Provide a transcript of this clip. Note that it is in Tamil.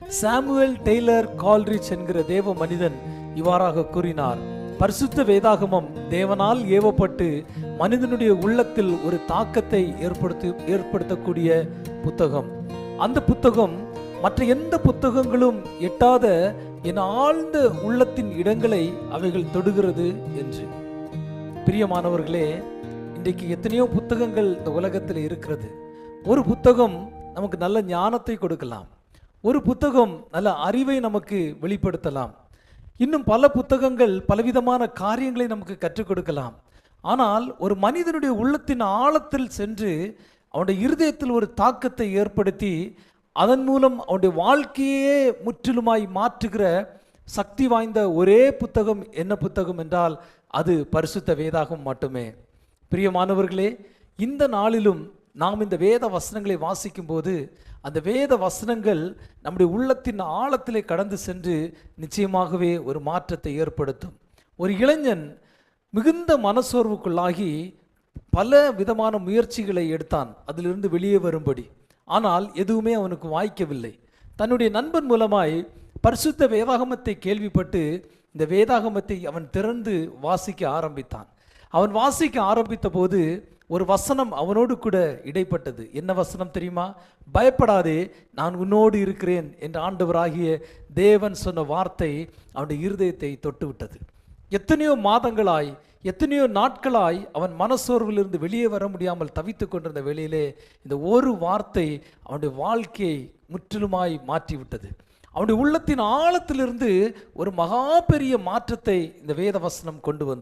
சாமுவேல் டெய்லர் கால்ரிச் என்கிற தேவ மனிதன் இவ்வாறாக கூறினார். பரிசுத்த வேதாகமம் தேவனால் ஏவப்பட்டு மனிதனுடைய உள்ளத்தில் ஒரு தாக்கத்தை ஏற்படுத்தக்கூடிய புத்தகம். அந்த புத்தகம் மற்ற எந்த புத்தகங்களும் எட்டாத என் ஆழ்ந்த உள்ளத்தின் இடங்களை அவைகள் தொடுகிறது என்று. பிரியமானவர்களே, இன்றைக்கு எத்தனையோ புத்தகங்கள் இந்த உலகத்தில் இருக்கிறது. ஒரு புத்தகம் நமக்கு நல்ல ஞானத்தை கொடுக்கலாம், ஒரு புத்தகம் நல்ல அறிவை நமக்கு வெளிப்படுத்தலாம், இன்னும் பல புத்தகங்கள் பலவிதமான காரியங்களை நமக்கு கற்றுக் கொடுக்கலாம். ஆனால் ஒரு மனிதனுடைய உள்ளத்தின் ஆழத்தில் சென்று அவனுடைய இருதயத்தில் ஒரு தாக்கத்தை ஏற்படுத்தி அதன் மூலம் அவனுடைய வாழ்க்கையே முற்றிலுமாய் மாற்றுகிற சக்தி வாய்ந்த ஒரே புத்தகம் என்ன புத்தகம் என்றால் அது பரிசுத்த வேதாகமம் மட்டுமே. பிரியமானவர்களே, இந்த நாளிலும் நாம் இந்த வேத வசனங்களை வாசிக்கும் போது அந்த வேத வசனங்கள் நம்முடைய உள்ளத்தின் ஆழத்திலே கடந்து சென்று நிச்சயமாகவே ஒரு மாற்றத்தை ஏற்படுத்தும். ஒரு இளைஞன் மிகுந்த மனசோர்வுக்குள்ளாகி பல விதமான முயற்சிகளை எடுத்தான் அதிலிருந்து வெளியே வரும்படி. ஆனால் எதுவுமே அவனுக்கு வாய்க்கவில்லை. தன்னுடைய நண்பன் மூலமாய் பரிசுத்த வேதாகமத்தை கேள்விப்பட்டு இந்த வேதாகமத்தை அவன் திறந்து வாசிக்க ஆரம்பித்தான். அவன் வாசிக்க ஆரம்பித்த போது ஒரு வசனம் அவனோடு கூட இடைப்பட்டது. என்ன வசனம் தெரியுமா? பயப்படாதே, நான் உன்னோடு இருக்கிறேன் என்று ஆண்டவராகிய தேவன் சொன்ன வார்த்தை அவனுடைய இருதயத்தை தொட்டுவிட்டது. எத்தனையோ மாதங்களாய், எத்தனையோ நாட்களாய் அவன் மனசோர்விலிருந்து வெளியே வர முடியாமல் தவித்து கொண்டிருந்த வேளையிலே இந்த ஒரு வார்த்தை அவனுடைய வாழ்க்கையை முற்றிலுமாய் மாற்றிவிட்டது. அவனுடைய உள்ளத்தின் ஆழத்திலிருந்து ஒரு மகா பெரிய மாற்றத்தை இந்த வேத வசனம் கொண்டு வந்தது.